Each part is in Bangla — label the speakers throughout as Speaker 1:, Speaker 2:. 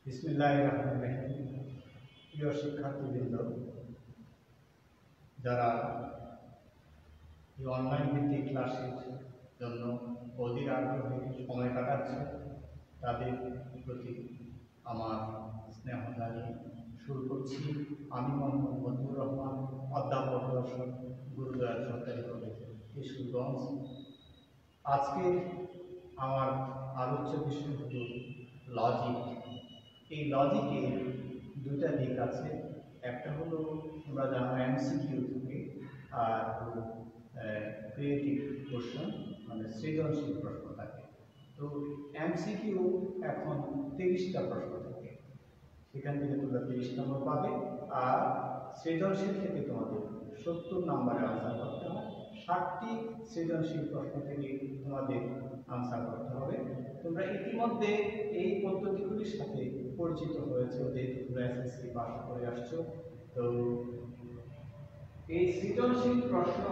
Speaker 1: বিসমিল্লাহির রহমানির রহিম। প্রিয় শিক্ষার্থীবৃন্দ, যারা এই অনলাইন ভিত্তিক ক্লাসের জন্য অধীর আগ্রহে সময় কাটাচ্ছে, তাদের প্রতি আমার স্নেহ জানিয়ে শুরু করছি। আমি মোহাম্মদ মতিউর রহমান, অধ্যাপক দর্শক, গুরুদয়াল সরকারি কলেজ, কিশোরগঞ্জ। আজকে আমার আলোচ্য বিষয় হল লজিক। এই লজিকের দুটা দিক আছে। একটা হলো তোমরা জানো এমসিকিউ থেকে, আর হলো ক্রিয়েটিভ কোশ্চেন, মানে সৃজনশীল প্রশ্ন থাকে। তো এমসিকিউ এখন 30টা প্রশ্ন থাকে, সেখান থেকে তোমরা 30 নম্বর পাবে। আর সৃজনশীল থেকে তোমাদের 70 নম্বরের আনসার করতে হয়। 60টি সৃজনশীল প্রশ্ন থেকে তোমাদের আনসার করতে হবে। তোমরা ইতিমধ্যে এই পদ্ধতিগুলির সাথে পরিচিত হয়েছে, যেহেতু তোমরা এসএসসি পাস করে আসছো। তো এই সৃজনশীল প্রশ্ন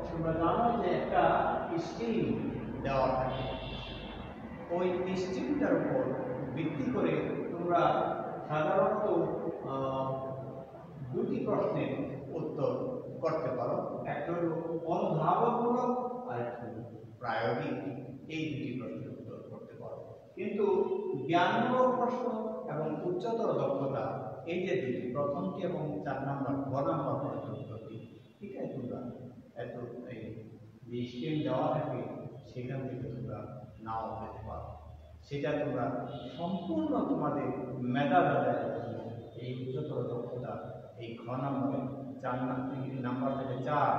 Speaker 1: তোমরা জানো যে একটা স্ট্রিম দেওয়া থাকে। ওই স্ট্রিমটার উপর ভিত্তি করে তোমরা সাধারণত দুটি প্রশ্নের উত্তর করতে পারো। একটা হলো অনুধাবনমূলক আর একটা হলো প্রায়োগিক। এই দুটি প্রশ্নের উত্তর করতে পারো। কিন্তু জ্ঞানমূলক প্রশ্ন এবং উচ্চতর দক্ষতা, এই যে দুটি, প্রথমটি এবং 4 নম্বর 6 নম্বর প্রশ্নের উত্তরটি, ঠিক আছে, তোমরা এত এই যে স্ট্রিম দেওয়া থাকে সেখান থেকে তোমরা নাও পেতে পারো। সেটা তোমরা সম্পূর্ণ তোমাদের মেধা যাচাইয়ের জন্য এই উচ্চতর দক্ষতা, এই 6 নম্বরের 4 নাম্বার থেকে 4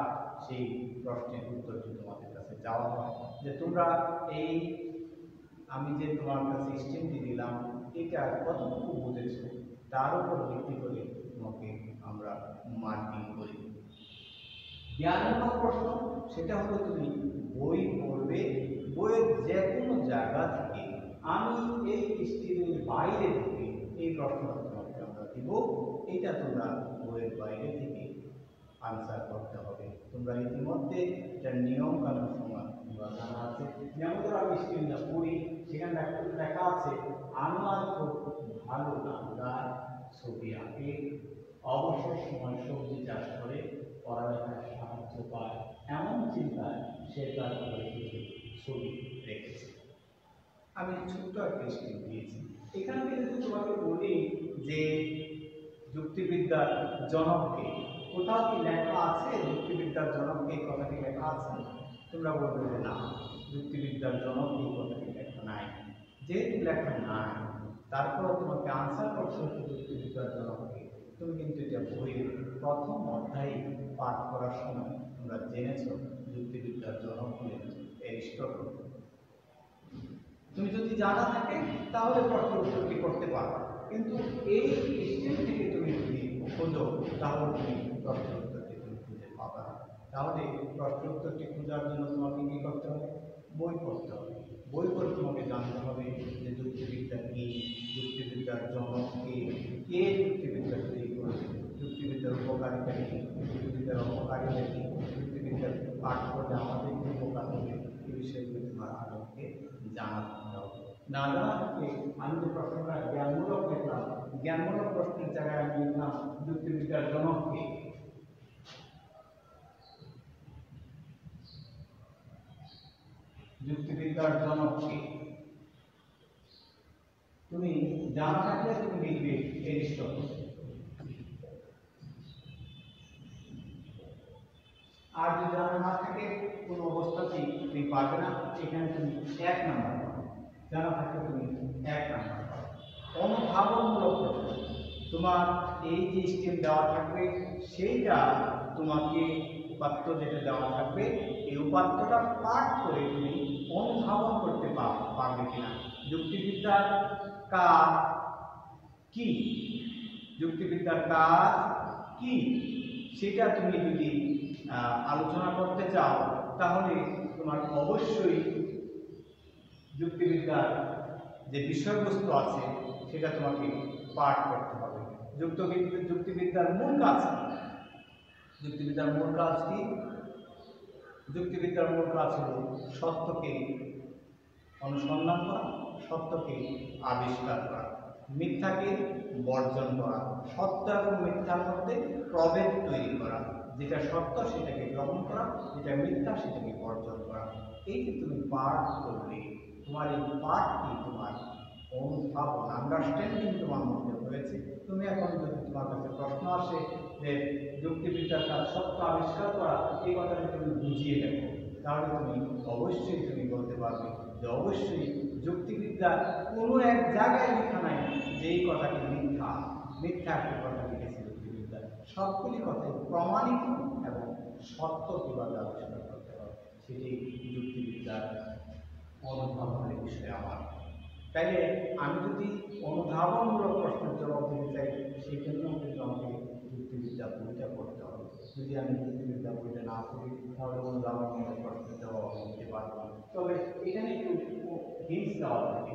Speaker 1: সেই প্রশ্নের উত্তরটি তোমাদের কাছে যাওয়া হয়। যে তোমরা এই আমি যে তোমার কাছে স্ট্রিমটি দিলাম, এটা কতটুকু বুঝেছো তার উপর ভিত্তি করে তোমাকে আমরা মার্কিং করি। জ্ঞানমূলক প্রশ্ন, সেটা হলো তুমি বই পড়বে, বইয়ের যে কোনো জায়গা থেকে আমি এই স্ট্রিমের বাইরে থেকে এই প্রশ্নটা তোমাকে আমরা দিব। এটা তোমরা বইয়ের বাইরে থেকে আনসার করতে হবে। তোমরা ইতিমধ্যে এটা নিয়ম কানুন সমান জানা আছে। যেমন ধরো আমি স্ট্রিমটা পড়ি, সেখানে লেখা আছে আনোয়ার খুব ভালো গান গায়, ছবি আঁকে, অবসর সময় সবজি চাষ করে, পড়ালেখার সাহায্য পায়, এমন চিন্তায় সে তার ঘরে কিছু ছবি রেখেছে। আমি ছোট্ট একটা স্ট্রিম দিয়েছি। এখান থেকে যদি তোমাকে বলি যে যুক্তিবিদ্যার জনককে, কোথাও কি লেখা আছে যুক্তিবিদ্যার জনককে কথাটি লেখা আছে? তোমরা বলবে যে না, যুক্তিবিদ্যার জনককে কথাটি লেখা নাই। যেহেতু লেখা নাই, তারপর তোমাকে আনসার করতে হচ্ছে যুক্তিবিদ্যার জনককে। তুমি কিন্তু এটা বইয়ের প্রথম অধ্যায়ে পাঠ করার সময় তোমরা জেনেছ যুক্তিবিদ্যার জনক হলেন অ্যারিস্টটল। তুমি যদি জানা থাকে তাহলে প্রশ্ন উত্তরটি করতে পারো, কিন্তু এই স্ট্রিম থেকে তুমি যদি খোঁজো তাহলে তুমি প্রশ্ন উত্তরটি তুমি খুঁজে পাবে না। তাহলে প্রশ্ন উত্তরটি খোঁজার জন্য তোমাকে কি করতে হবে? বই পড়তে হবে। বই পড়ে তোমাকে জানতে হবে যে যুক্তিবিদ্যা কি, যুক্তিবিদ্যার জনক কে, কে যুক্তিবিদ্যা তৈরি করেছে, যুক্তিবিদ্যার উপকারিতা কি, যুক্তিবিদ্যার অপকারিতা কি, যুক্তিবিদ্যার পাঠ করলে আমাদের কি উপকার হবে, এই বিষয়গুলো তোমার আলোকে জানা থাকতে হবে। না জানা থাকলে আমি যে প্রশ্নটা জ্ঞানমূলক লিখলাম, জ্ঞানমূলক প্রশ্নের জায়গায় আমি লিখলাম যুক্তিবিদ্যার জনককে। যুক্তিবিদ্যার জনককে তুমি জানা থাকলে তুমি লিখবে অ্যারিস্টটল। আর যদি জানা না থাকে কোনো অবস্থাতেই তুমি পারবে না। এখানে তুমি 1 নাম্বার পাবে, জানা থাকলে তুমি 1 নাম্বার পাবে। অনুধাবনমূলক প্রশ্ন, তোমার এই যে স্টেপ দেওয়া থাকবে সেইটা তোমাকে উপাত্ত যেটা দেওয়া থাকবে, এই উপাত্তটা পাঠ করে তুমি অনুধাবন করতে পারবে কিনা। যুক্তিবিদ্যার কাজ কি, যুক্তিবিদ্যার কাজ কি, সেটা তুমি যদি আলোচনা করতে চাও তাহলে তোমার অবশ্যই যুক্তিবিদ্যার যে বিষয়বস্তু আছে সেটা তোমাকে পাঠ করতে হবে। যুক্তিবিদ্যার মূল কাজ কি? যুক্তিবিদ্যার মূল কাজ কি? যুক্তিবিদ্যার মূল কাজ হল সত্যকে অনুসন্ধান করা, সত্যকে আবিষ্কার করা। মিথ্যাকে বর্জন করা, সত্য এবং মিথ্যার মধ্যে প্রভেদ তৈরি করা, যেটা সত্য সেটাকে গ্রহণ করা, যেটা মিথ্যা সেটাকে বর্জন করা। এই যে তুমি পাঠ করলে, তোমার এই পাঠটি তোমার অনুধাবন আন্ডারস্ট্যান্ডিং তোমার মধ্যে হয়েছে। তুমি এখন যদি তোমার কাছে প্রশ্ন আসে যে যুক্তিবিদ্যার কাজ সত্য আবিষ্কার করা, এই কথাটা তুমি বুঝিয়ে দেখো, তাহলে তুমি বলতে পারবে যে অবশ্যই যুক্তিবিদ্যার কোনো এক জায়গায় লেখা নাই যে এই কথাটি মিথ্যা, মিথ্যা একটা কথা লিখেছে যুক্তিবিদ্যা। সবগুলি কথাই প্রমাণিত এবং সত্য কিভাবে আবিষ্কার করতে হবে সেটি যুক্তিবিদ্যার অনুধাবনের বিষয় আমার। তাইলে আমি যদি অনুধাবনমূলক প্রশ্নের জবাব দিতে চাই, সেই জন্যও কিন্তু আমাকে যুক্তিবিদ্যা বইটা পড়তে হবে। যদি আমি যুক্তিবিদ্যা বইটা না পড়ি তাহলে অনুধাবনমূলক প্রশ্নের জবাব দিতে পারবো না। তবে এখানে একটু হিন্টস দেওয়া থাকে,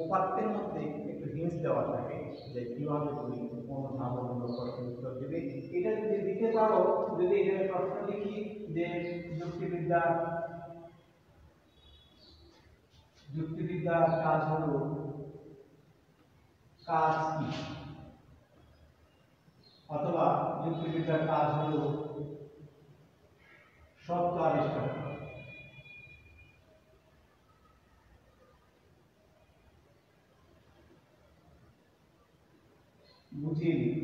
Speaker 1: উপাত্তের মধ্যে একটু হিন্টস দেওয়া থাকে যে কিভাবে তুমি অনুধাবনমূলক প্রশ্নের উত্তর দেবে। এটা যদি দিতে পারো, যদি এখানে প্রশ্ন লিখি যে যুক্তিবিদ্যার কাজ হলো কাজ কি, অথবা যুক্তিবিদ্যার কাজ হলো সত্য আবিষ্কার করা, বুঝিয়ে দিই।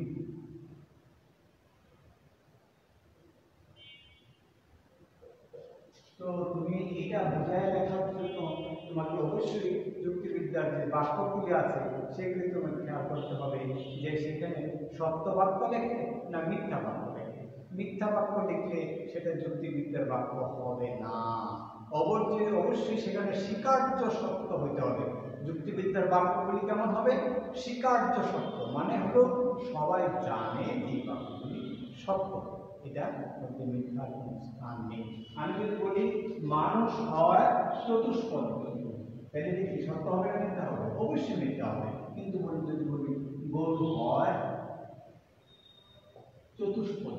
Speaker 1: তো তুমি এটা বোঝায় লেখার জন্য তোমাকে অবশ্যই যুক্তিবিদ্যার যে বাক্যগুলি আছে সেগুলি তোমাকে খেয়াল করতে হবে যে সেখানে সত্য বাক্য লেখে না মিথ্যা বাক্য লেখে। মিথ্যা বাক্য লিখলে সেটা যুক্তিবিদ্যার বাক্য হবে না। অবশ্যই সেখানে স্বীকার্য সত্য হইতে হবে। যুক্তিবিদ্যার বাক্যগুলি কেমন হবে? স্বীকার্য সত্য, মানে হলো সবাই জানে যে বাক্যগুলি সত্য, এটা মধ্যে মিথ্যার কোনো স্থান নেই। আমি যদি বলি মানুষ হয় চতুষ্পদ, তাহলে কি সত্য হবে না মিথ্যা হবে? অবশ্যই মিথ্যা হবে। কিন্তু যদি বলি গরু হয় চতুষ্পদ,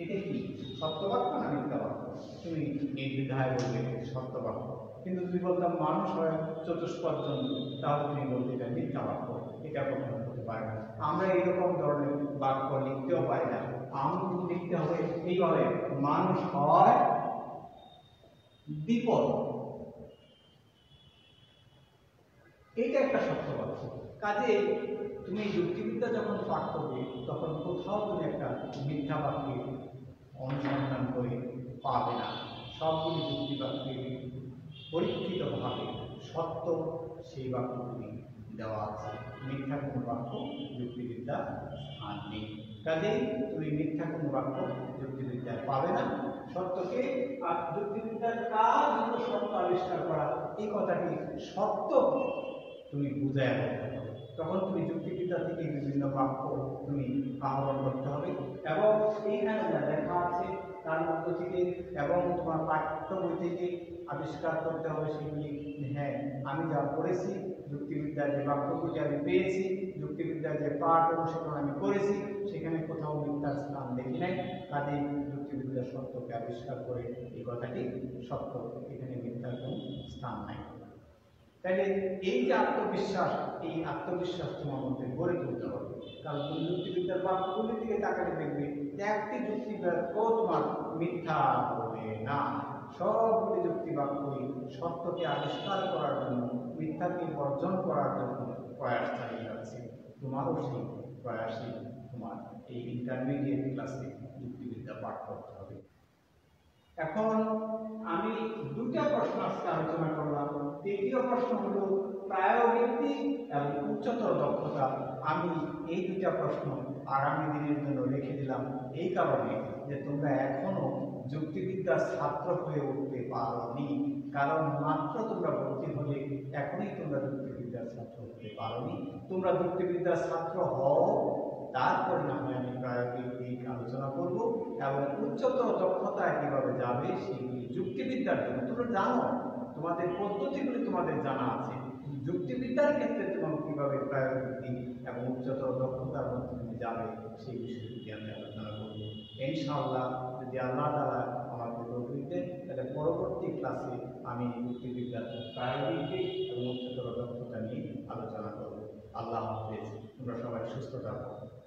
Speaker 1: এটা কি সত্য বাক্য না মিথ্যা বাক্য? তুমি নির্দ্বিধায় বলবে সত্য বাক্য। কিন্তু যদি বলতাম মানুষ হয় চতুষ্পদ জন্তু, তাহলে তুমি বলতে এটা মিথ্যা বাক্য, এটা কখনো হতে পারে না। আমরা এইরকম ধরনের বাক্য লিখতেও পারি না। আমাকে লিখতে হবে এইভাবে, মানুষ হয় বিপদ, এইটা একটা সত্য বাক্য। কাজে তুমি যুক্তিবিদ্যা যখন পাঠ করবে তখন কোথাও তুমি একটা মিথ্যা বাক্যে অনুসন্ধান করে পাবে না। সবগুলি যুক্তি বাক্যে পরীক্ষিতভাবে সত্য সেই বাক্যগুলি দেওয়া আছে। মিথ্যা কোনো বাক্য যুক্তিবিদ্যা স্থান নেই। কাজেই তুমি মিথ্যা কোনো বাক্য যুক্তিবিদ্যায় পাবে না। সত্যকে, আর যুক্তিবিদ্যার কাজ হলো সত্য আবিষ্কার করা, এই কথাটি সত্য তুমি বুঝায় বলতে হবে। তখন তুমি যুক্তিবিদ্যা থেকে বিভিন্ন বাক্য তুমি আহরণ করতে হবে এবং এইখানে যা লেখা আছে তার মধ্য থেকে এবং তোমার পাঠ্য বই থেকে আবিষ্কার করতে হবে সেগুলি। হ্যাঁ, আমি যা পড়েছি, যুক্তিবিদ্যার যে বাক্যগুলি আমি পেয়েছি, যুক্তিবিদ্যার যে পাঠ অনুশীলন আমি করেছি, সেখানে কোথাও মিথ্যার স্থান দেখি নাই। কাজেই যুক্তিবিদ্যার সত্যকে আবিষ্কার করে এই কথাটি সত্য, এখানে মিথ্যার কোনো স্থান নাই। তাহলে এই যে আত্মবিশ্বাস, এই আত্মবিশ্বাস তোমার মধ্যে গড়ে তুলতে হবে। কারণ তুমি যুক্তিবিদ্যার বাক্যগুলির দিকে তাকালে দেখবে একটি যুক্তিবাক্য তোমার মিথ্যা বলে না। সবগুলি যুক্তি বাক্যই সত্যকে আবিষ্কার করার জন্য, মিথ্যাকে বর্জন করার জন্য প্রয়াস চালিয়ে যাচ্ছে। তোমারও সেই প্রয়াসে তোমার এই ইন্টারমিডিয়েট ক্লাসে যুক্তিবিদ্যা পাঠ করতে হবে। এখন আমি দুটা প্রশ্ন আজকে আলোচনা করলাম। তৃতীয় প্রশ্ন হলো প্রায়োগিক এবং উচ্চতর দক্ষতা। আমি এই দুটা প্রশ্ন আগামী দিনের জন্য রেখে দিলাম এই কারণে যে তোমরা এখনো যুক্তিবিদ্যার ছাত্র হয়ে উঠতে পারোনি। কারণ মাত্র তোমরা ভর্তি হলে এখনই তোমরা যুক্তিবিদ্যার ছাত্র হতে পারোনি। তোমরা যুক্তিবিদ্যার ছাত্র হও, তারপরে না হয় আমি প্রায়োগিক দিক আলোচনা করব এবং উচ্চতর দক্ষতায় কিভাবে যাবে সেগুলি যুক্তিবিদ্যার জন্য। তোমরা জানো, তোমাদের পদ্ধতিগুলি তোমাদের জানা আছে, যুক্তিবিদ্যার ক্ষেত্রে তোমাকে কিভাবে প্রায়োগিক দিক এবং উচ্চতর দক্ষতার মধ্যে তুমি যাবে সেই বিষয়টি আমি আলোচনা করব ইনশাআল্লাহ। যদি আল্লাহ তাআলা আমাকে তৌফিক দেন ক্লাসে আমি যুক্তিবিদ্যার প্রায়োগিক দিক এবং উচ্চতর দক্ষতা নিয়ে আলোচনা করব। আল্লাহ হাফেজ। তোমরা সবাই সুস্থ থাকো।